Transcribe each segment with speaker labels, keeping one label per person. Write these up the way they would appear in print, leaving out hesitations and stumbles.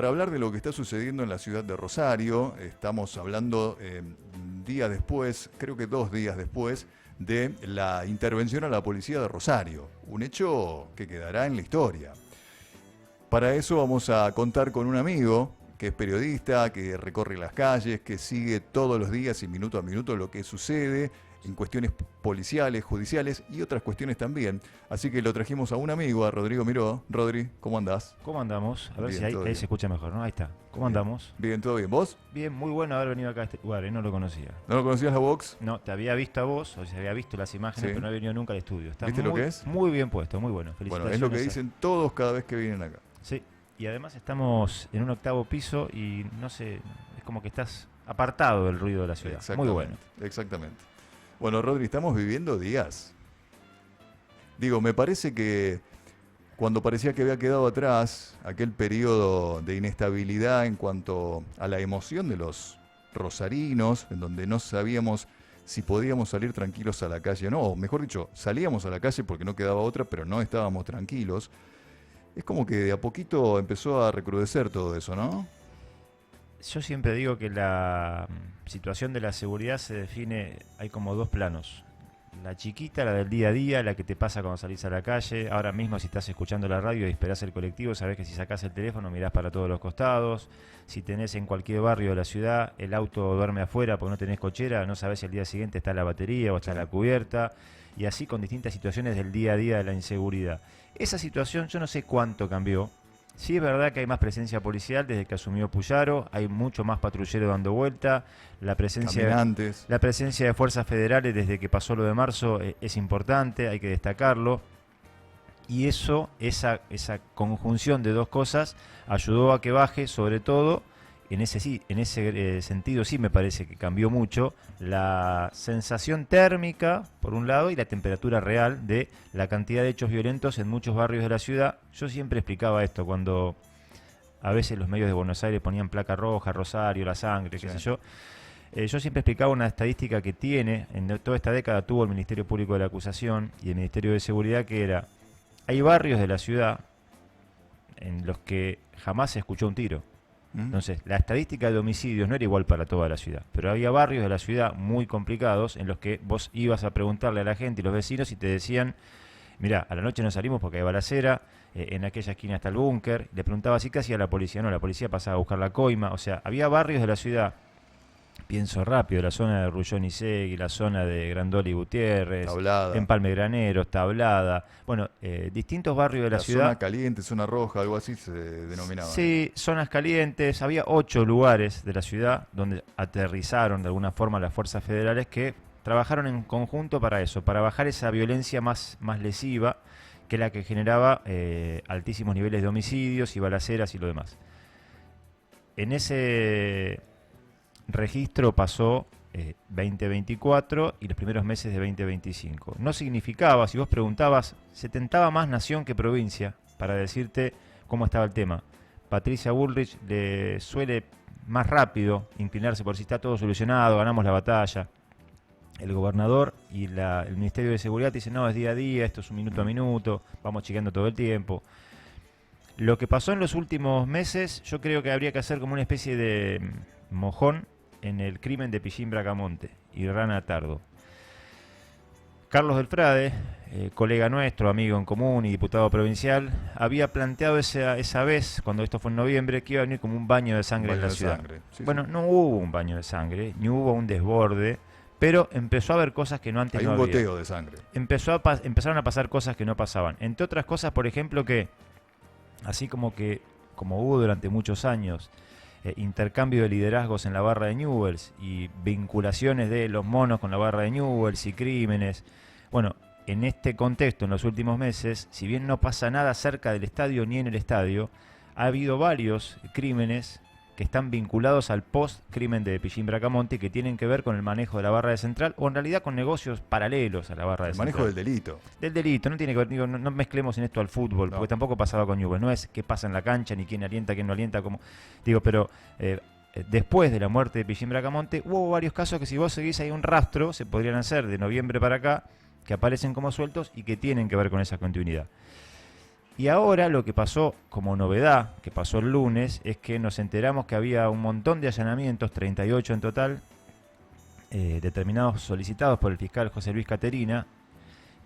Speaker 1: Para hablar de lo que está sucediendo en la ciudad de Rosario, estamos hablando días después, creo que 2 días después, de la intervención a la policía de Rosario. Un hecho que quedará en la historia. Para eso vamos a contar con un amigo que es periodista, que recorre las calles, que sigue todos los días y minuto a minuto lo que sucede en cuestiones policiales, judiciales y otras cuestiones también. Así que lo trajimos a un amigo, a Rodrigo Miró. Rodri, ¿cómo andás?
Speaker 2: ¿Cómo andamos? A ver
Speaker 1: Bien,
Speaker 2: si ahí,
Speaker 1: todo
Speaker 2: ahí
Speaker 1: bien.
Speaker 2: se escucha mejor, ¿no? Ahí está. ¿Cómo
Speaker 1: Bien.
Speaker 2: andamos?
Speaker 1: Bien, ¿todo bien? ¿Vos?
Speaker 2: Bien, muy bueno haber venido acá a este lugar, no lo conocía.
Speaker 1: ¿No lo conocías la Vox?
Speaker 2: No, te había visto a vos, o sea, había visto las imágenes,
Speaker 1: Sí.
Speaker 2: pero no he venido nunca al estudio. Está
Speaker 1: ¿Viste
Speaker 2: muy,
Speaker 1: lo que es?
Speaker 2: muy bien puesto, muy bueno.
Speaker 1: Bueno,
Speaker 2: Felicitaciones.
Speaker 1: es lo que dicen todos cada vez que vienen acá.
Speaker 2: Sí, y además estamos en un 8º piso y no sé, es como que estás apartado del ruido de la ciudad. Muy bueno.
Speaker 1: Exactamente. Bueno, Rodri, estamos viviendo días. Digo, me parece que cuando parecía que había quedado atrás aquel periodo de inestabilidad en cuanto a la emoción de los rosarinos, en donde no sabíamos si podíamos salir tranquilos a la calle o no, o mejor dicho, salíamos a la calle porque no quedaba otra, pero no estábamos tranquilos. Es como que de a poquito empezó a recrudecer todo eso, ¿no?
Speaker 2: Yo siempre digo que la situación de la seguridad se define, hay como dos planos. La chiquita, la del día a día, la que te pasa cuando salís a la calle. Ahora mismo si estás escuchando la radio y esperás el colectivo, sabés que si sacás el teléfono mirás para todos los costados. Si tenés en cualquier barrio de la ciudad, el auto duerme afuera porque no tenés cochera, no sabés si al día siguiente está la batería o está la cubierta. Y así con distintas situaciones del día a día de la inseguridad. Esa situación yo no sé cuánto cambió. Sí es verdad que hay más presencia policial desde que asumió Puyaro, hay mucho más patrullero dando vuelta, la presencia de fuerzas federales desde que pasó lo de marzo es importante, hay que destacarlo. Y eso, esa conjunción de dos cosas ayudó a que baje, sobre todo, en ese sentido sí me parece que cambió mucho la sensación térmica, por un lado, y la temperatura real de la cantidad de hechos violentos en muchos barrios de la ciudad. Yo siempre explicaba esto cuando a veces los medios de Buenos Aires ponían placa roja, Rosario, la sangre, qué sé yo. Yo siempre explicaba una estadística que tiene, en toda esta década tuvo el Ministerio Público de la Acusación y el Ministerio de Seguridad, que era, hay barrios de la ciudad en los que jamás se escuchó un tiro. Entonces, la estadística de homicidios no era igual para toda la ciudad, pero había barrios de la ciudad muy complicados en los que vos ibas a preguntarle a la gente y los vecinos y te decían, mirá, a la noche no salimos porque hay balacera, en aquella esquina está el búnker. Le preguntaba si qué hacía la policía, no, la policía pasaba a buscar la coima. O sea, había barrios de la ciudad, pienso rápido, la zona de Rullón y Segui, la zona de Grandoli y Gutiérrez,
Speaker 1: Tablada.
Speaker 2: Empalme Graneros, Tablada, bueno, distintos barrios de la ciudad.
Speaker 1: Zona caliente, zona roja, algo así se denominaba.
Speaker 2: Sí, zonas calientes, había 8 lugares de la ciudad donde aterrizaron de alguna forma las fuerzas federales que trabajaron en conjunto para eso, para bajar esa violencia más lesiva que la que generaba altísimos niveles de homicidios y balaceras y lo demás. En ese registro pasó 2024 y los primeros meses de 2025. No significaba, si vos preguntabas, se tentaba más nación que provincia para decirte cómo estaba el tema. Patricia Bullrich le suele más rápido inclinarse por si está todo solucionado, ganamos la batalla. El gobernador y el Ministerio de Seguridad dicen, no, es día a día, esto es un minuto a minuto, vamos chequeando todo el tiempo. Lo que pasó en los últimos meses, yo creo que habría que hacer como una especie de mojón en el crimen de Pillín Bracamonte y Rana Tardo. Carlos Delfrade, colega nuestro, amigo en común y diputado provincial, había planteado esa vez, cuando esto fue en noviembre, que iba a venir como un baño de sangre en la ciudad. Bueno, no hubo un baño de sangre, ni hubo un desborde, pero empezó a haber cosas que no antes no había.
Speaker 1: Hay un goteo de sangre.
Speaker 2: Empezaron a pasar cosas que no pasaban. Entre otras cosas, por ejemplo, que así como hubo durante muchos años intercambio de liderazgos en la barra de Newell's y vinculaciones de los monos con la barra de Newell's y crímenes. Bueno, en este contexto, en los últimos meses, si bien no pasa nada cerca del estadio ni en el estadio, ha habido varios crímenes que están vinculados al post-crimen de Pillín Bracamonte que tienen que ver con el manejo de la barra de Central o en realidad con negocios paralelos a la barra de Central.
Speaker 1: El manejo del delito.
Speaker 2: Del delito, no tiene que ver, digo, no mezclemos en esto al fútbol, porque tampoco pasaba con Newell's, no es qué pasa en la cancha, ni quién alienta, quién no alienta, como digo, pero después de la muerte de Pillín Bracamonte hubo varios casos que si vos seguís ahí un rastro, se podrían hacer de noviembre para acá, que aparecen como sueltos y que tienen que ver con esa continuidad. Y ahora lo que pasó como novedad, que pasó el lunes, es que nos enteramos que había un montón de allanamientos, 38 en total, determinados solicitados por el fiscal José Luis Caterina,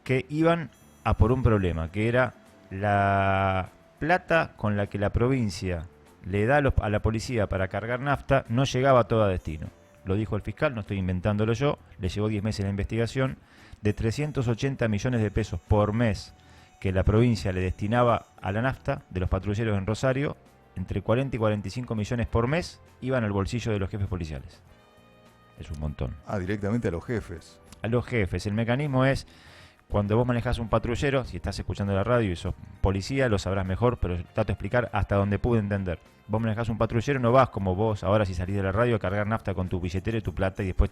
Speaker 2: que iban a por un problema, que era la plata con la que la provincia le da a la policía para cargar nafta no llegaba a todo destino. Lo dijo el fiscal, no estoy inventándolo yo, le llevó 10 meses la investigación, de 380 millones de pesos por mes que la provincia le destinaba a la nafta de los patrulleros en Rosario, entre 40 y 45 millones por mes iban al bolsillo de los jefes policiales. Es un montón.
Speaker 1: Directamente a los jefes.
Speaker 2: A los jefes. El mecanismo es, cuando vos manejás un patrullero, si estás escuchando la radio y sos policía, lo sabrás mejor, pero trato de explicar hasta donde pude entender. Vos manejás un patrullero, no vas como vos, ahora si salís de la radio, a cargar nafta con tu billetera y tu plata y después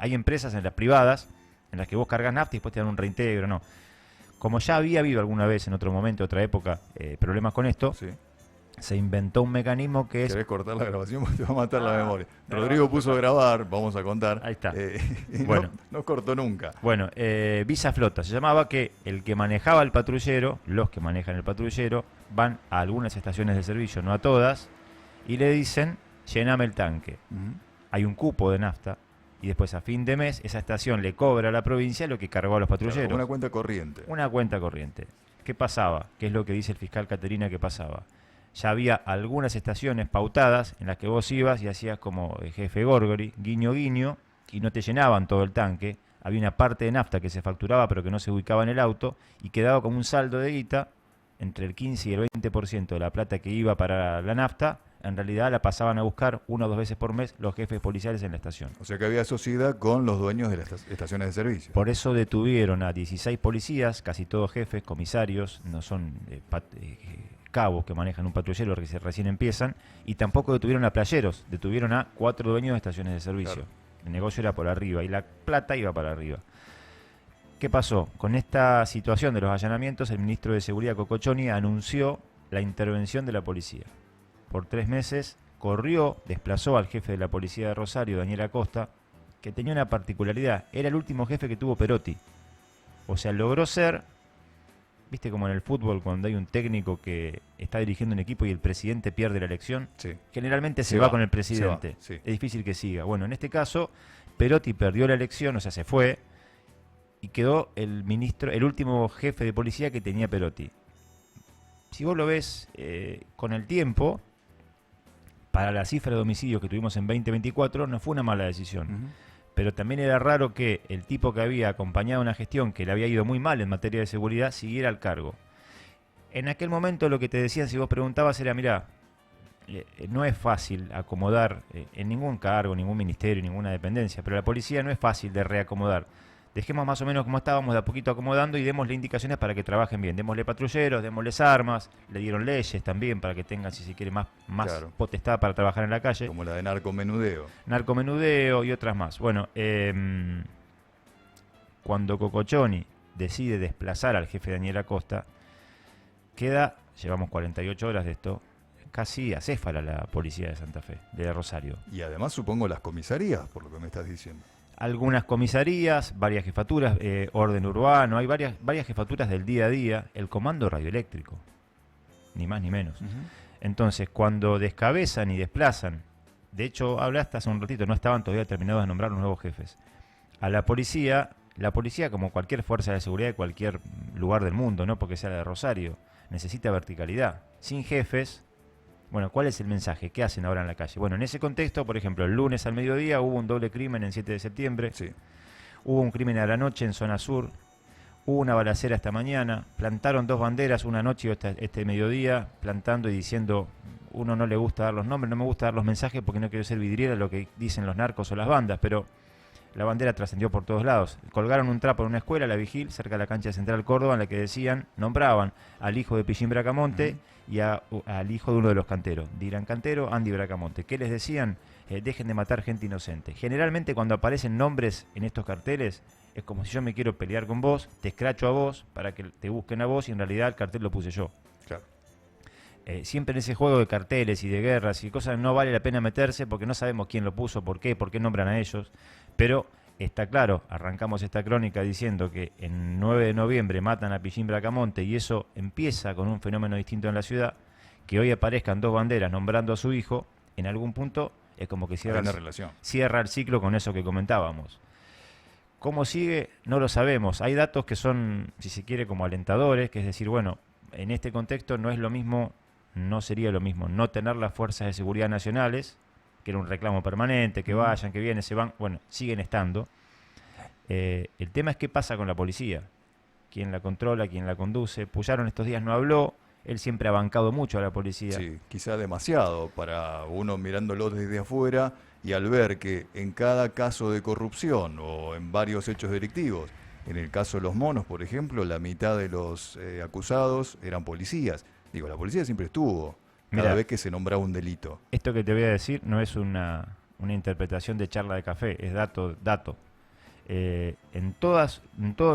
Speaker 2: Hay empresas en las privadas en las que vos cargas nafta y después te dan un reintegro, no. Como ya había habido alguna vez en otro momento, otra época, problemas con esto, sí, se inventó un mecanismo que es...
Speaker 1: ¿Querés cortar la grabación? Te va a matar la memoria. Rodrigo puso a grabar, vamos a contar.
Speaker 2: Ahí está.
Speaker 1: Bueno, no cortó nunca.
Speaker 2: Bueno, Visa Flota. Se llamaba que el que manejaba el patrullero, los que manejan el patrullero, van a algunas estaciones de servicio, no a todas, y le dicen, llename el tanque. Hay un cupo de nafta, y después a fin de mes esa estación le cobra a la provincia lo que cargó a los patrulleros.
Speaker 1: Claro, una cuenta corriente.
Speaker 2: Una cuenta corriente. ¿Qué pasaba? ¿Qué es lo que dice el fiscal Caterina que pasaba? Ya había algunas estaciones pautadas en las que vos ibas y hacías como el jefe Gorgori, guiño guiño, y no te llenaban todo el tanque. Había una parte de nafta que se facturaba pero que no se ubicaba en el auto y quedaba como un saldo de guita entre el 15 y el 20% de la plata que iba para la nafta. En realidad la pasaban a buscar 1 o 2 veces por mes los jefes policiales en la estación.
Speaker 1: O sea que había sociedad con los dueños de las estaciones de servicio.
Speaker 2: Por eso detuvieron a 16 policías, casi todos jefes, comisarios, no son cabos que manejan un patrullero que recién empiezan, y tampoco detuvieron a playeros, detuvieron a 4 dueños de estaciones de servicio. Claro. El negocio era por arriba y la plata iba para arriba. ¿Qué pasó? Con esta situación de los allanamientos, el ministro de Seguridad Cocochoni anunció la intervención de la policía. Por 3 meses desplazó al jefe de la policía de Rosario, Daniel Acosta, que tenía una particularidad, era el último jefe que tuvo Perotti. O sea, logró ser, viste como en el fútbol cuando hay un técnico que está dirigiendo un equipo y el presidente pierde la elección, sí, generalmente se va con el presidente, sí. Es difícil que siga. Bueno, en este caso, Perotti perdió la elección, o sea, se fue, y quedó el último jefe de policía que tenía Perotti. Si vos lo ves con el tiempo, para la cifra de homicidios que tuvimos en 2024 no fue una mala decisión. Pero también era raro que el tipo que había acompañado una gestión que le había ido muy mal en materia de seguridad siguiera al cargo. En aquel momento lo que te decían, si vos preguntabas, era, mirá, no es fácil acomodar en ningún cargo, ningún ministerio, ninguna dependencia, pero la policía no es fácil de reacomodar. Dejemos más o menos como estábamos, de a poquito acomodando, y démosle indicaciones para que trabajen bien. Démosle patrulleros, démosles armas, le dieron leyes también para que tengan, si se quiere, más claro, potestad para trabajar en la calle.
Speaker 1: Como la de narcomenudeo.
Speaker 2: Narcomenudeo y otras más. Bueno, cuando Cocochoni decide desplazar al jefe Daniel Acosta, llevamos 48 horas de esto, casi acéfala la policía de Santa Fe, de Rosario.
Speaker 1: Y además supongo las comisarías, por lo que me estás diciendo.
Speaker 2: Algunas comisarías, varias jefaturas, orden urbano, hay varias jefaturas del día a día, el comando radioeléctrico, ni más ni menos. Entonces, cuando descabezan y desplazan, de hecho, hablaste hace un ratito, no estaban todavía terminados de nombrar los nuevos jefes, a la policía, como cualquier fuerza de seguridad de cualquier lugar del mundo, no porque sea la de Rosario, necesita verticalidad. Sin jefes, bueno, ¿cuál es el mensaje? ¿Qué hacen ahora en la calle? Bueno, en ese contexto, por ejemplo, el lunes al mediodía hubo un doble crimen en 7 de septiembre. Sí. Hubo un crimen a la noche en zona sur. Hubo una balacera esta mañana. Plantaron 2 banderas una noche y este mediodía, plantando y diciendo, uno no le gusta dar los nombres, no me gusta dar los mensajes porque no quiero ser vidriera lo que dicen los narcos o las bandas, pero la bandera trascendió por todos lados. Colgaron un trapo en una escuela, la Vigil, cerca de la cancha de Central Córdoba, en la que nombraban al hijo de Pichín Bracamonte y al hijo de uno de los canteros, Dirán Cantero, Andy Bracamonte. ¿Qué les decían? Dejen de matar gente inocente. Generalmente cuando aparecen nombres en estos carteles, es como si yo me quiero pelear con vos, te escracho a vos para que te busquen a vos y en realidad el cartel lo puse yo.
Speaker 1: Claro.
Speaker 2: Siempre en ese juego de carteles y de guerras y cosas no vale la pena meterse porque no sabemos quién lo puso, por qué nombran a ellos. Pero Está claro, arrancamos esta crónica diciendo que en 9 de noviembre matan a Pillín Bracamonte y eso empieza con un fenómeno distinto en la ciudad, que hoy aparezcan dos banderas nombrando a su hijo, en algún punto es como que cierra el ciclo con eso que comentábamos. ¿Cómo sigue? No lo sabemos. Hay datos que son, si se quiere, como alentadores, que es decir, bueno, en este contexto no es lo mismo, no sería lo mismo no tener las fuerzas de seguridad nacionales, que era un reclamo permanente, que vayan, que vienen, se van, bueno, siguen estando. El tema es qué pasa con la policía, quién la controla, quién la conduce. Puyaro en estos días no habló, él siempre ha bancado mucho a la policía.
Speaker 1: Sí, quizá demasiado para uno mirándolo desde afuera y al ver que en cada caso de corrupción o en varios hechos delictivos, en el caso de los monos, por ejemplo, la mitad de los acusados eran policías. Digo, la policía siempre estuvo, cada vez que se nombraba un delito.
Speaker 2: Esto que te voy a decir no es una interpretación de charla de café, es dato. En todos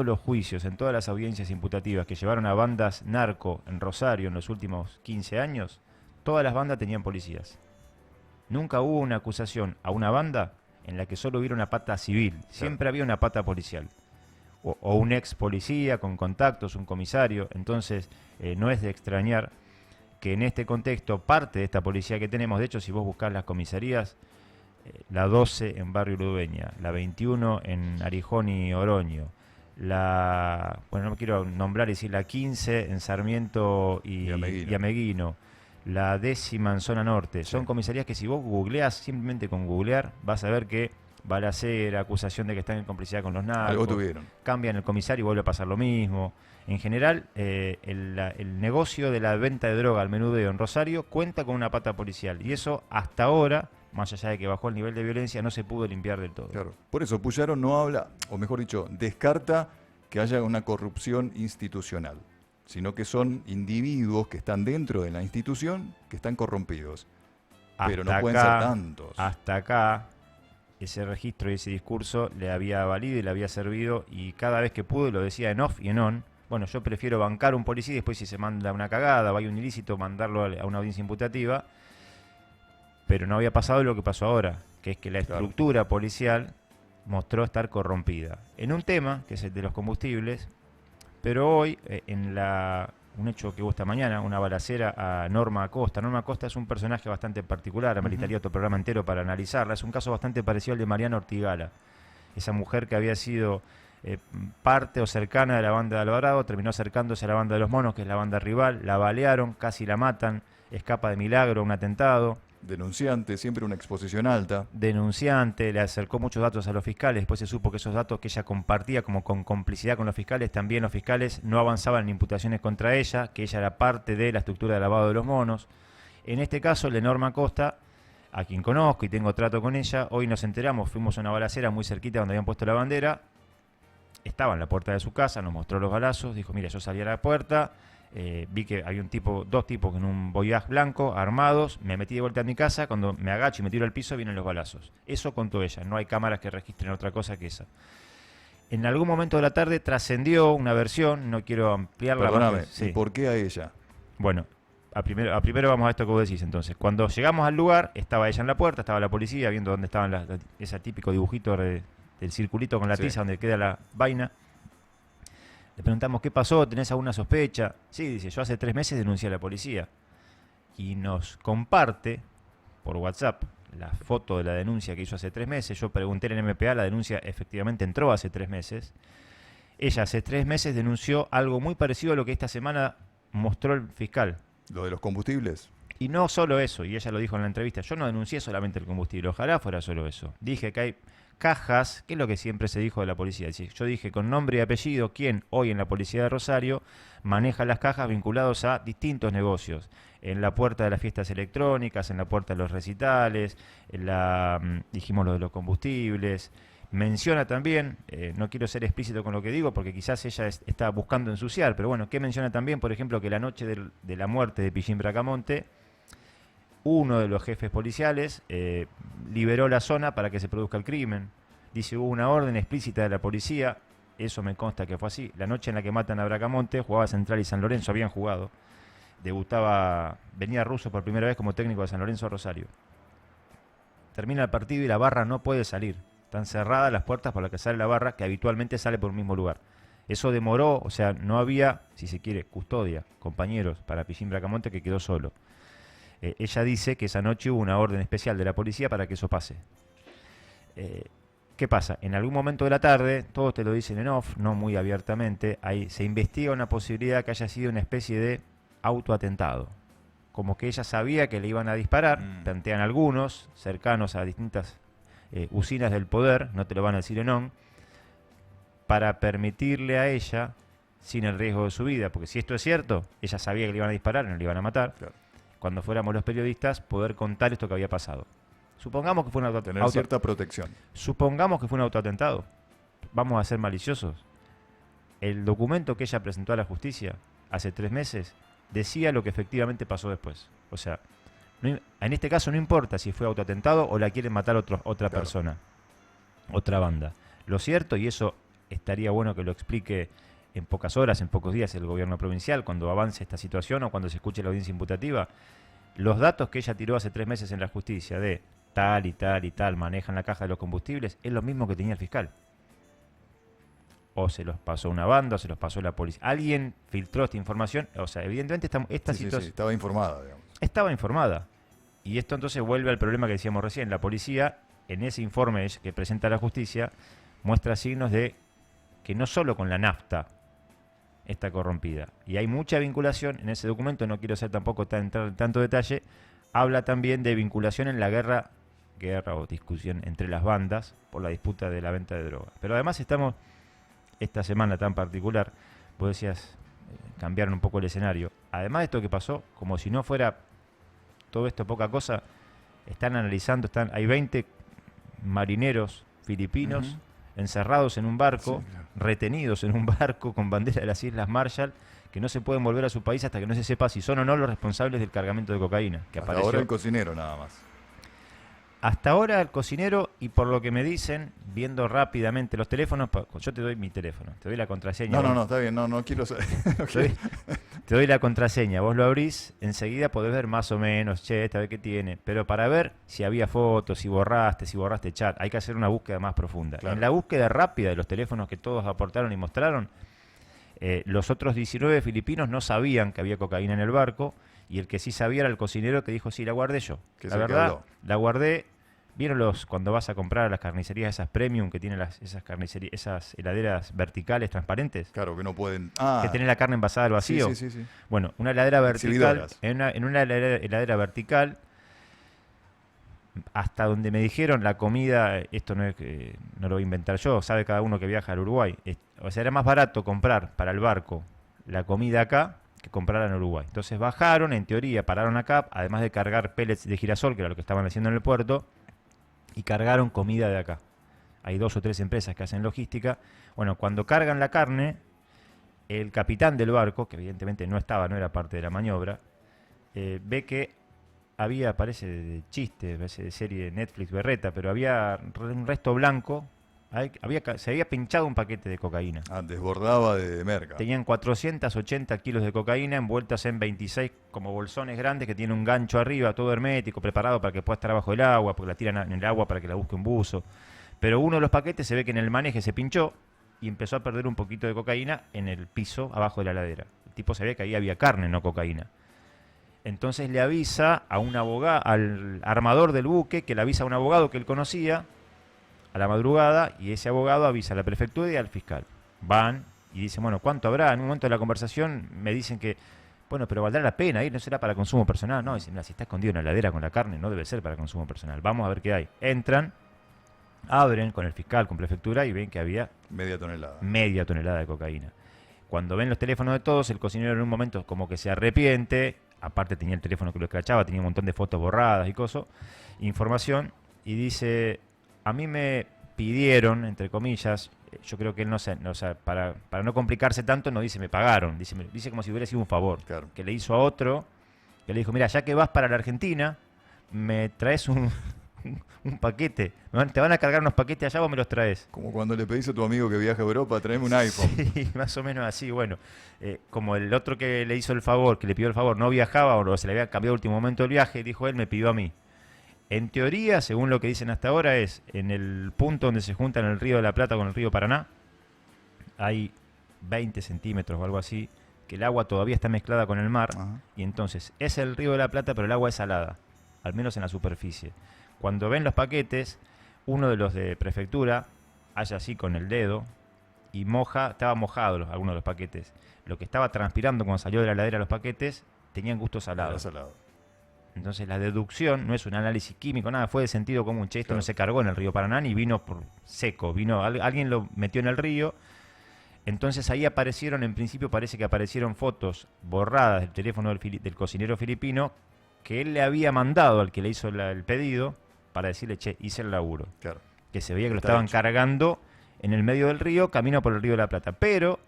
Speaker 2: los juicios, en todas las audiencias imputativas que llevaron a bandas narco en Rosario en los últimos 15 años, todas las bandas tenían policías. Nunca hubo una acusación a una banda en la que solo hubiera una pata civil, siempre había una pata policial. O un ex policía con contactos, un comisario. Entonces, no es de extrañar que en este contexto parte de esta policía que tenemos, de hecho, si vos buscás las comisarías, la 12 en Barrio Ludueña, la 21 en Arijón y Oroño, bueno, no quiero nombrar y decir la 15 en Sarmiento y Ameguino, la 10ª en Zona Norte. Son comisarías que si vos googleás, simplemente con googlear, vas a ver que balacera, acusación de que están en complicidad con los narcos.
Speaker 1: Algo tuvieron.
Speaker 2: Cambian el comisario y vuelve a pasar lo mismo. En general, el negocio de la venta de droga al menudeo en Rosario cuenta con una pata policial. Y eso hasta ahora, más allá de que bajó el nivel de violencia, no se pudo limpiar del todo.
Speaker 1: Claro. Por eso Puyaro no habla, o mejor dicho, descarta que haya una corrupción institucional, sino que son individuos que están dentro de la institución que están corrompidos. Pero no pueden ser tantos.
Speaker 2: Hasta acá, ese registro y ese discurso le había valido y le había servido, y cada vez que pudo lo decía en off y en on. Bueno, yo prefiero bancar a un policía y después si se manda una cagada o hay un ilícito, mandarlo a una audiencia imputativa. Pero no había pasado lo que pasó ahora, que es que la estructura policial mostró estar corrompida. En un tema, que es el de los combustibles, pero hoy, un hecho que hubo esta mañana, una balacera a Norma Acosta. Norma Acosta es un personaje bastante particular, ameritaría otro programa entero para analizarla. Es un caso bastante parecido al de Mariana Ortigala, esa mujer que había sido parte o cercana de la banda de Alvarado, terminó acercándose a la banda de los monos, que es la banda rival, la balearon, casi la matan, escapa de milagro, un atentado.
Speaker 1: Denunciante, siempre una exposición alta.
Speaker 2: Denunciante, le acercó muchos datos a los fiscales, después se supo que esos datos que ella compartía como con complicidad con los fiscales, también los fiscales no avanzaban en imputaciones contra ella, que ella era parte de la estructura de lavado de los monos. En este caso, el de Norma Acosta, a quien conozco y tengo trato con ella, hoy nos enteramos, fuimos a una balacera muy cerquita donde habían puesto la bandera, estaba en la puerta de su casa, nos mostró los balazos, dijo, mira, yo salí a la puerta, vi que había dos tipos con un Voyage blanco, armados, me metí de vuelta a mi casa, cuando me agacho y me tiro al piso vienen los balazos. Eso contó ella, no hay cámaras que registren otra cosa que esa. En algún momento de la tarde trascendió una versión, no quiero ampliarla.
Speaker 1: Perdóname, ¿y por qué a ella?
Speaker 2: Bueno, primero vamos a esto que vos decís entonces. Cuando llegamos al lugar, estaba ella en la puerta, estaba la policía viendo dónde estaban ese típico dibujito del circulito con la tiza donde queda la vaina. Le preguntamos, ¿qué pasó? ¿Tenés alguna sospecha? Sí, dice, yo hace 3 meses denuncié a la policía. Y nos comparte por WhatsApp la foto de la denuncia que hizo hace 3 meses. Yo pregunté en el MPA, la denuncia efectivamente entró hace 3 meses. Ella hace 3 meses denunció algo muy parecido a lo que esta semana mostró el fiscal.
Speaker 1: ¿Lo de los combustibles?
Speaker 2: Y no solo eso, y ella lo dijo en la entrevista, yo no denuncié solamente el combustible, ojalá fuera solo eso. Dije que hay cajas, que es lo que siempre se dijo de la policía. Yo dije con nombre y apellido quién hoy en la policía de Rosario maneja las cajas vinculados a distintos negocios. En la puerta de las fiestas electrónicas, en la puerta de los recitales, dijimos lo de los combustibles. Menciona también, no quiero ser explícito con lo que digo porque quizás ella está buscando ensuciar, pero bueno, ¿qué menciona también? Por ejemplo, que la noche de la muerte de Pillín Bracamonte, uno de los jefes policiales liberó la zona para que se produzca el crimen. Dice, hubo una orden explícita de la policía, eso me consta que fue así. La noche en la que matan a Bracamonte, jugaba Central y San Lorenzo, habían jugado. Venía Russo por primera vez como técnico de San Lorenzo a Rosario. Termina el partido y la barra no puede salir. Están cerradas las puertas por las que sale la barra, que habitualmente sale por el mismo lugar. Eso demoró, o sea, no había, si se quiere, custodia, compañeros para Pichín Bracamonte, que quedó solo. Ella dice que esa noche hubo una orden especial de la policía para que eso pase. ¿Qué pasa? En algún momento de la tarde, todos te lo dicen en off, no muy abiertamente, ahí se investiga una posibilidad que haya sido una especie de autoatentado. Como que ella sabía que le iban a disparar, plantean algunos, cercanos a distintas usinas del poder, no te lo van a decir en on, para permitirle a ella, sin el riesgo de su vida, porque si esto es cierto, ella sabía que le iban a disparar, no le iban a matar,
Speaker 1: Claro.
Speaker 2: cuando fuéramos los periodistas, poder contar esto que había pasado. Supongamos que fue un
Speaker 1: Tener cierta protección.
Speaker 2: Supongamos que fue un autoatentado. Vamos a ser maliciosos. El documento que ella presentó a la justicia hace 3 meses decía lo que efectivamente pasó después. O sea, en este caso no importa si fue autoatentado o la quieren matar otra persona, otra banda. Lo cierto, y eso estaría bueno que lo explique en pocas horas, en pocos días el gobierno provincial, cuando avance esta situación o cuando se escuche la audiencia imputativa, los datos que ella tiró hace 3 meses en la justicia de tal y tal y tal manejan la caja de los combustibles, es lo mismo que tenía el fiscal. O se los pasó una banda, o se los pasó la policía. Alguien filtró esta información. O sea, evidentemente esta situación...
Speaker 1: Sí, estaba informada, digamos.
Speaker 2: Estaba informada. Y esto entonces vuelve al problema que decíamos recién. La policía, en ese informe que presenta la justicia, muestra signos de que no solo con la nafta está corrompida. Y hay mucha vinculación en ese documento, no quiero ser tampoco entrar en tanto detalle, habla también de vinculación en la guerra o discusión entre las bandas por la disputa de la venta de droga. Pero además estamos, esta semana tan particular, vos decías, cambiaron un poco el escenario. Además de esto que pasó, como si no fuera todo esto poca cosa, están analizando, hay 20 marineros filipinos encerrados en un barco, retenidos en un barco con bandera de las Islas Marshall, que no se pueden volver a su país hasta que no se sepa si son o no los responsables del cargamento de cocaína. Que
Speaker 1: Hasta
Speaker 2: apareció.
Speaker 1: ahora el cocinero nada más.
Speaker 2: Hasta ahora el cocinero, y por lo que me dicen, viendo rápidamente los teléfonos, yo te doy mi teléfono, te doy la contraseña.
Speaker 1: No, está bien, no quiero saber.
Speaker 2: Te doy la contraseña, vos lo abrís, enseguida podés ver más o menos, esta vez qué tiene, pero para ver si había fotos, si borraste chat, hay que hacer una búsqueda más profunda.
Speaker 1: Claro.
Speaker 2: En la búsqueda rápida de los teléfonos que todos aportaron y mostraron, los otros 19 filipinos no sabían que había cocaína en el barco, y el que sí sabía era el cocinero que dijo, sí, la guardé yo. La verdad, la guardé. ¿Vieron cuando vas a comprar a las carnicerías esas premium que tienen esas heladeras verticales transparentes?
Speaker 1: Claro, que no pueden...
Speaker 2: Que tienen la carne envasada al vacío.
Speaker 1: Sí.
Speaker 2: Bueno, una heladera vertical, en una heladera vertical, hasta donde me dijeron la comida, esto no lo voy a inventar yo, sabe cada uno que viaja al Uruguay. O sea, era más barato comprar para el barco la comida acá que comprarla en Uruguay. Entonces bajaron, en teoría, pararon acá, además de cargar pellets de girasol, que era lo que estaban haciendo en el puerto, y cargaron comida de acá. Hay 2 o 3 empresas que hacen logística. Bueno, cuando cargan la carne, el capitán del barco, que evidentemente no era parte de la maniobra, ve que había, parece de chiste, parece de serie de Netflix berreta, pero había un resto blanco, se había pinchado un paquete de cocaína.
Speaker 1: Desbordaba de merca.
Speaker 2: Tenían 480 kilos de cocaína envueltas en 26 como bolsones grandes que tienen un gancho arriba, todo hermético, preparado para que pueda estar abajo del agua, porque la tiran en el agua para que la busque un buzo. Pero uno de los paquetes se ve que en el maneje se pinchó y empezó a perder un poquito de cocaína en el piso abajo de la heladera. El tipo se ve que ahí había carne, no cocaína. Entonces le avisa a un abogado, al armador del buque, que le avisa a un abogado que él conocía, a la madrugada, y ese abogado avisa a la prefectura y al fiscal. Van y dicen, bueno, ¿cuánto habrá? En un momento de la conversación me dicen que, bueno, pero valdrá la pena ir, no será para consumo personal. No, dicen, mira, si está escondido en la heladera con la carne, no debe ser para consumo personal. Vamos a ver qué hay. Entran, abren con el fiscal, con prefectura, y ven que había
Speaker 1: media tonelada
Speaker 2: de cocaína. Cuando ven los teléfonos de todos, el cocinero en un momento como que se arrepiente, aparte tenía el teléfono que lo escrachaba, tenía un montón de fotos borradas y cosas, información, y dice... A mí me pidieron, entre comillas, yo creo que él para no complicarse tanto, no dice me pagaron, dice como si hubiera sido un favor,
Speaker 1: claro,
Speaker 2: que le hizo a otro, que le dijo, mira, ya que vas para la Argentina, me traes un paquete, te van a cargar unos paquetes allá, vos me los traes.
Speaker 1: Como cuando le pedís a tu amigo que viaja a Europa, traeme un iPhone.
Speaker 2: Sí, más o menos así, bueno, como el otro que le hizo el favor, que le pidió el favor, no viajaba o se le había cambiado el último momento del viaje, dijo él, me pidió a mí. En teoría, según lo que dicen hasta ahora, es en el punto donde se juntan el río de la Plata con el río Paraná, hay 20 centímetros o algo así, que el agua todavía está mezclada con el mar,
Speaker 1: Ajá.
Speaker 2: y entonces es el río de la Plata, pero el agua es salada, al menos en la superficie. Cuando ven los paquetes, uno de los de prefectura hace así con el dedo y estaba mojado algunos de los paquetes. Lo que estaba transpirando cuando salió de la heladera los paquetes tenían gusto salado.
Speaker 1: Era salado.
Speaker 2: Entonces la deducción no es un análisis químico, nada, fue de sentido común. Che, esto
Speaker 1: Claro.
Speaker 2: no se cargó en el río Paraná ni vino por seco, alguien lo metió en el río. Entonces ahí aparecieron, en principio parece que aparecieron fotos borradas del teléfono del cocinero filipino que él le había mandado al que le hizo el pedido para decirle, che, hice el laburo.
Speaker 1: Claro.
Speaker 2: Que se veía que lo
Speaker 1: Está
Speaker 2: estaban
Speaker 1: hecho.
Speaker 2: cargando en el medio del río, camino por el río de la Plata. Pero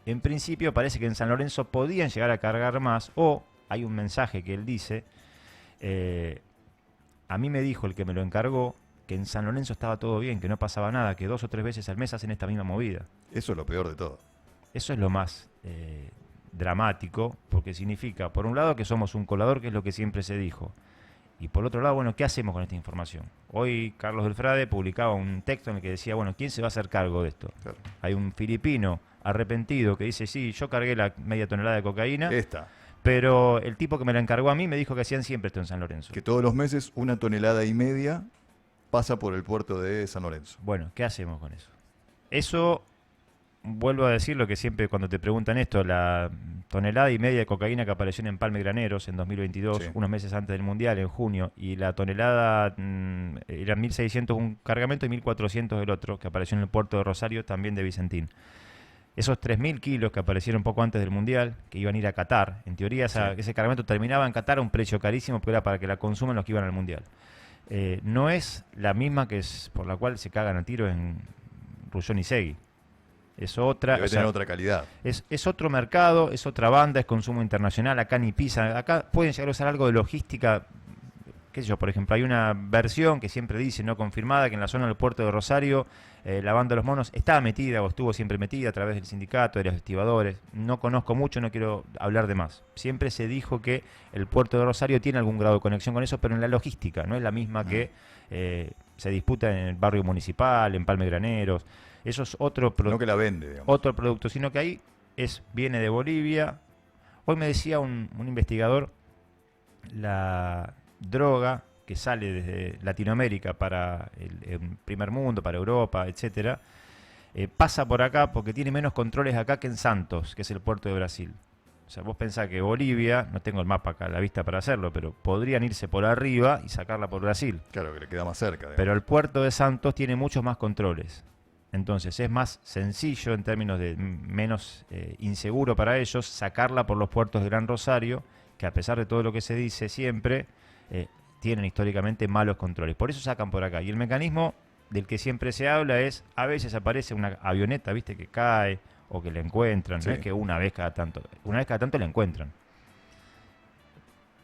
Speaker 2: en principio parece que en San Lorenzo podían llegar a cargar más, o hay un mensaje que él dice, a mí me dijo el que me lo encargó que en San Lorenzo estaba todo bien, que no pasaba nada, que 2 o 3 veces al mes hacen esta misma movida.
Speaker 1: Eso es lo peor de todo.
Speaker 2: Eso es lo más dramático, porque significa, por un lado, que somos un colador, que es lo que siempre se dijo, y por otro lado, bueno, ¿qué hacemos con esta información? Hoy Carlos Delfrade publicaba un texto en el que decía, bueno, ¿quién se va a hacer cargo de esto?
Speaker 1: Claro.
Speaker 2: Hay un filipino arrepentido que dice, sí, yo cargué la media tonelada de cocaína,
Speaker 1: Esta,
Speaker 2: pero el tipo que me la encargó a mí me dijo que hacían siempre esto en San Lorenzo.
Speaker 1: que todos los meses 1,5 toneladas pasa por el puerto de San Lorenzo.
Speaker 2: Bueno, ¿qué hacemos con eso? Eso, vuelvo a decir lo que siempre cuando te preguntan esto, la 1,5 toneladas de cocaína que apareció en Empalme Graneros en 2022,
Speaker 1: Sí.
Speaker 2: unos meses antes del Mundial, en junio, y la tonelada eran 1.600 un cargamento y 1.400 el otro, que apareció en el puerto de Rosario, también de Vicentín. Esos 3.000 kilos que aparecieron poco antes del Mundial, que iban a ir a Qatar, en teoría
Speaker 1: Sí.
Speaker 2: ese cargamento terminaba en Qatar a un precio carísimo, pero era para que la consuman los que iban al Mundial. No es la misma que es por la cual se cagan a tiro en Rullón y Segui. Es otra,
Speaker 1: Debe tener otra calidad.
Speaker 2: es otro mercado, es otra banda, es consumo internacional, acá ni pisan, acá pueden llegar a usar algo de logística, qué sé yo, por ejemplo, hay una versión que siempre dice, no confirmada, que en la zona del puerto de Rosario, la banda de los monos estaba metida o estuvo siempre metida a través del sindicato, de los estibadores. No conozco mucho, no quiero hablar de más. Siempre se dijo que el puerto de Rosario tiene algún grado de conexión con eso, pero en la logística, no es la misma que se disputa en el barrio municipal, en Palme Graneros. Eso es otro
Speaker 1: No que la vende, digamos.
Speaker 2: otro producto, sino que ahí viene de Bolivia. Hoy me decía un investigador, la droga que sale desde Latinoamérica para el primer mundo, para Europa, etcétera, pasa por acá porque tiene menos controles acá que en Santos, que es el puerto de Brasil. O sea, vos pensás que Bolivia, no tengo el mapa acá a la vista para hacerlo, pero podrían irse por arriba y sacarla por Brasil.
Speaker 1: Claro, que le queda más cerca. digamos.
Speaker 2: Pero el puerto de Santos tiene muchos más controles. Entonces es más sencillo en términos de menos inseguro para ellos sacarla por los puertos de Gran Rosario, que a pesar de todo lo que se dice siempre, tienen históricamente malos controles. Por eso sacan por acá. Y el mecanismo del que siempre se habla es, a veces aparece una avioneta, viste, que cae o que la encuentran.
Speaker 1: Sí.
Speaker 2: No es que una vez cada tanto la encuentran.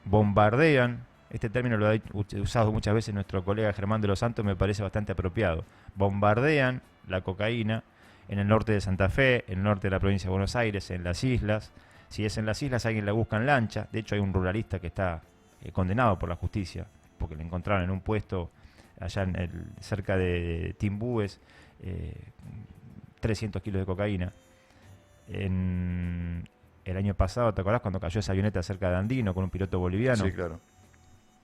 Speaker 2: Bombardean. Este término lo ha usado muchas veces nuestro colega Germán de los Santos, me parece bastante apropiado. Bombardean la cocaína en el norte de Santa Fe, en el norte de la provincia de Buenos Aires, en las islas. Si es en las islas, alguien la busca en lancha. De hecho, hay un ruralista que está condenado por la justicia, porque le encontraron en un puesto allá cerca de Timbúes 300 kilos de cocaína. En el año pasado, ¿te acordás cuando cayó esa avioneta cerca de Andino con un piloto boliviano?
Speaker 1: Sí, claro.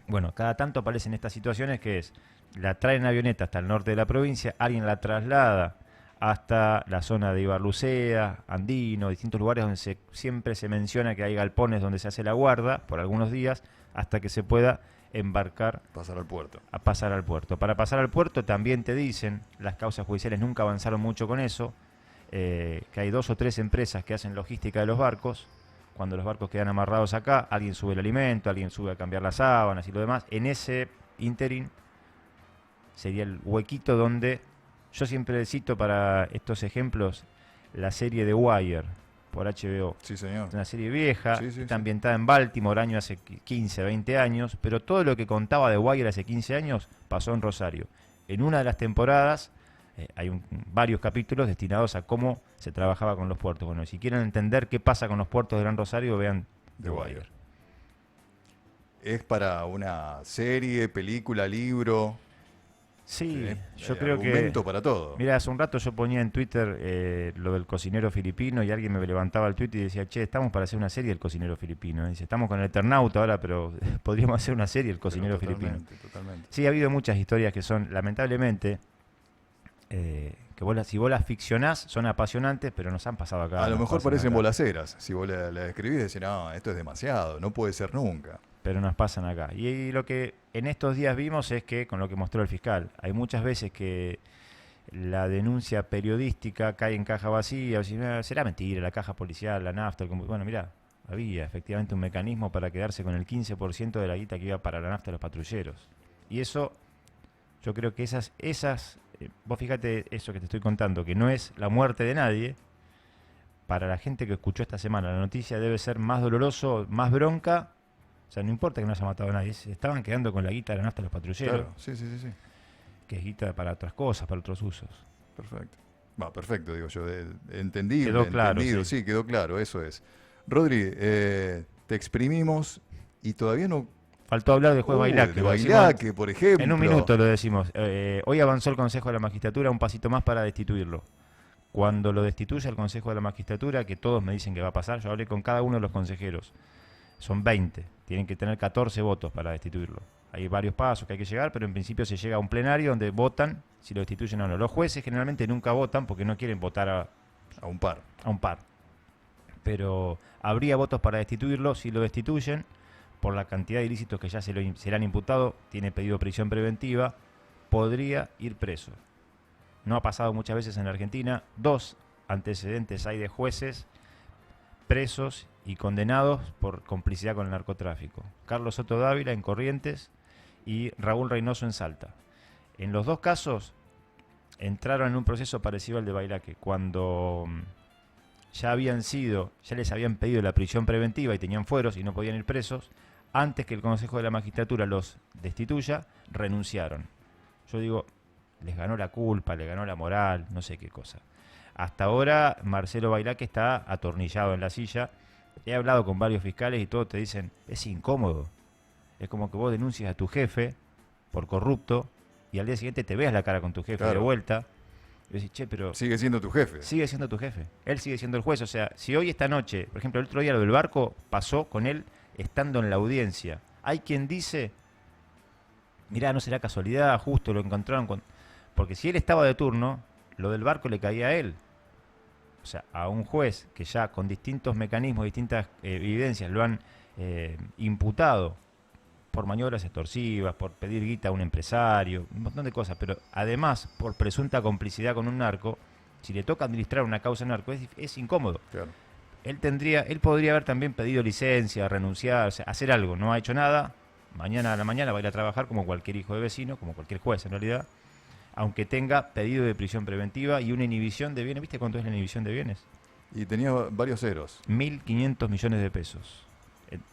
Speaker 2: Bueno, cada tanto aparecen estas situaciones que es, la traen en avioneta hasta el norte de la provincia, alguien la traslada hasta la zona de Ibarlucea, Andino, distintos lugares donde siempre se menciona que hay galpones donde se hace la guarda por algunos días hasta que se pueda embarcar
Speaker 1: Pasar al puerto.
Speaker 2: a pasar al puerto. Para pasar al puerto también te dicen, las causas judiciales nunca avanzaron mucho con eso, que hay 2 o 3 empresas que hacen logística de los barcos. Cuando los barcos quedan amarrados acá, alguien sube el alimento, alguien sube a cambiar las sábanas y lo demás. En ese interín sería el huequito donde yo siempre cito para estos ejemplos la serie The Wire por HBO.
Speaker 1: Sí, señor.
Speaker 2: Es una serie vieja,
Speaker 1: Sí, sí,
Speaker 2: está
Speaker 1: sí.
Speaker 2: ambientada en Baltimore, año hace 15, 20 años, pero todo lo que contaba The Wire hace 15 años pasó en Rosario. En una de las temporadas hay varios capítulos destinados a cómo se trabajaba con los puertos. Bueno, si quieren entender qué pasa con los puertos de Gran Rosario, vean The Wire.
Speaker 1: ¿Es para una serie, película, libro?
Speaker 2: Sí, yo
Speaker 1: Hay
Speaker 2: creo que...
Speaker 1: argumento para todo.
Speaker 2: Mira, hace un rato yo ponía en Twitter lo del cocinero filipino y alguien me levantaba el tweet y decía, che, estamos para hacer una serie del cocinero filipino. Dice, estamos con el Eternauta ahora, pero podríamos hacer una serie del cocinero
Speaker 1: Pero
Speaker 2: filipino.
Speaker 1: Totalmente.
Speaker 2: Sí, ha habido muchas historias que son, lamentablemente, que si vos las ficcionás, son apasionantes, pero nos han pasado acá.
Speaker 1: A lo
Speaker 2: nos
Speaker 1: mejor
Speaker 2: pasan
Speaker 1: parecen
Speaker 2: acá.
Speaker 1: bolaceras. Si vos la escribís, decís, no, esto es demasiado, no puede ser nunca.
Speaker 2: Pero nos pasan acá. Y lo que en estos días vimos es que, con lo que mostró el fiscal, hay muchas veces que la denuncia periodística cae en caja vacía, o si no, será mentira, la caja policial, la nafta, bueno, mirá, había efectivamente un mecanismo para quedarse con el 15% de la guita que iba para la nafta de los patrulleros. Y eso, yo creo que vos fíjate eso que te estoy contando, que no es la muerte de nadie, para la gente que escuchó esta semana la noticia debe ser más doloroso, más bronca. O sea, no importa que no haya matado a nadie, se estaban quedando con la guita de la nafta de los patrulleros,
Speaker 1: Claro, sí.
Speaker 2: que es guita para otras cosas, para otros usos.
Speaker 1: Perfecto. Va, perfecto, digo yo. Entendible,
Speaker 2: Quedó claro,
Speaker 1: entendido,
Speaker 2: sí.
Speaker 1: sí, quedó claro, eso es. Rodri, te exprimimos y todavía no...
Speaker 2: Faltó hablar del juez Bailaque.
Speaker 1: De
Speaker 2: lo decimos
Speaker 1: Bailaque, por ejemplo.
Speaker 2: en un minuto lo decimos. Hoy avanzó el Consejo de la Magistratura un pasito más para destituirlo. Cuando lo destituya el Consejo de la Magistratura, que todos me dicen que va a pasar, yo hablé con cada uno de los consejeros. Son 20, tienen que tener 14 votos para destituirlo. Hay varios pasos que hay que llegar, pero en principio se llega a un plenario donde votan si lo destituyen o no. Los jueces generalmente nunca votan porque no quieren votar
Speaker 1: A un par.
Speaker 2: a un par. Pero habría votos para destituirlo si lo destituyen por la cantidad de ilícitos que ya se le han imputado, tiene pedido prisión preventiva, podría ir preso. No ha pasado muchas veces en la Argentina. 2 antecedentes hay de jueces presos y condenados por complicidad con el narcotráfico. Carlos Soto Dávila en Corrientes y Raúl Reynoso en Salta. En los dos casos entraron en un proceso parecido al de Bailaque, cuando ya les habían pedido la prisión preventiva y tenían fueros y no podían ir presos, antes que el Consejo de la Magistratura los destituya, renunciaron. Yo digo, les ganó la culpa, les ganó la moral, no sé qué cosa. Hasta ahora Marcelo Bailaque está atornillado en la silla. He hablado con varios fiscales y todos te dicen, es incómodo. Es como que vos denuncias a tu jefe por corrupto y al día siguiente te veas la cara con tu jefe
Speaker 1: Claro.
Speaker 2: de vuelta. Y decís, che, pero
Speaker 1: Sigue siendo tu jefe.
Speaker 2: sigue siendo tu jefe. Él sigue siendo el juez. O sea, si hoy esta noche, por ejemplo, el otro día lo del barco pasó con él estando en la audiencia. Hay quien dice, mirá, no será casualidad, justo lo encontraron con... Porque si él estaba de turno, lo del barco le caía a él. O sea, a un juez que ya con distintos mecanismos, distintas evidencias lo han imputado por maniobras extorsivas, por pedir guita a un empresario, un montón de cosas, pero además por presunta complicidad con un narco, si le toca administrar una causa narco es incómodo.
Speaker 1: Claro.
Speaker 2: Él podría haber también pedido licencia, renunciar, o sea, hacer algo, no ha hecho nada, mañana a la mañana va a ir a trabajar como cualquier hijo de vecino, como cualquier juez en realidad, aunque tenga pedido de prisión preventiva y una inhibición de bienes. ¿Viste cuánto es la inhibición de bienes?
Speaker 1: Y tenía varios ceros.
Speaker 2: 1.500 millones de pesos.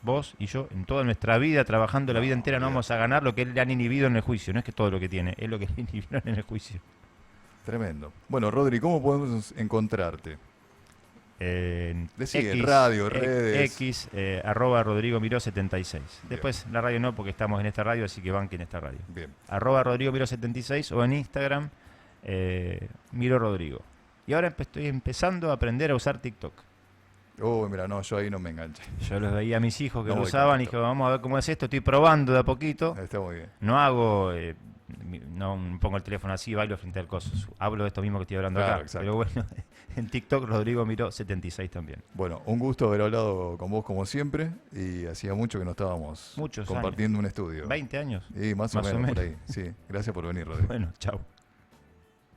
Speaker 2: Vos y yo, en toda nuestra vida, trabajando la vida entera, no vamos a ganar lo que le han inhibido en el juicio. No es que todo lo que tiene, es lo que le inhibieron en el juicio.
Speaker 1: Tremendo. Bueno, Rodri, ¿cómo podemos encontrarte? Decí, en radio, redes.
Speaker 2: X, arroba Rodrigo Miró 76. Después la radio no, porque estamos en esta radio, así que banquen esta radio.
Speaker 1: Bien.
Speaker 2: Arroba Rodrigo Miró 76 o en Instagram, Miro Rodrigo. Y ahora estoy empezando a aprender a usar TikTok.
Speaker 1: Oh, mira, no, yo ahí no me enganché.
Speaker 2: Yo los veía a mis hijos que
Speaker 1: No
Speaker 2: lo
Speaker 1: voy
Speaker 2: usaban y
Speaker 1: tanto.
Speaker 2: dije, vamos a ver cómo es esto. Estoy probando de a poquito.
Speaker 1: Está muy bien.
Speaker 2: No hago, no pongo el teléfono así, bailo frente al coso. Hablo de esto mismo que estoy hablando
Speaker 1: Claro,
Speaker 2: acá.
Speaker 1: exacto.
Speaker 2: Pero bueno, en TikTok Rodrigo Miró 76 también.
Speaker 1: Bueno, un gusto haber hablado con vos como siempre y hacía mucho que no estábamos
Speaker 2: Muchos
Speaker 1: compartiendo un estudio.
Speaker 2: 20 años.
Speaker 1: Y más o menos por ahí. Sí, gracias por venir, Rodri.
Speaker 2: Bueno, chau.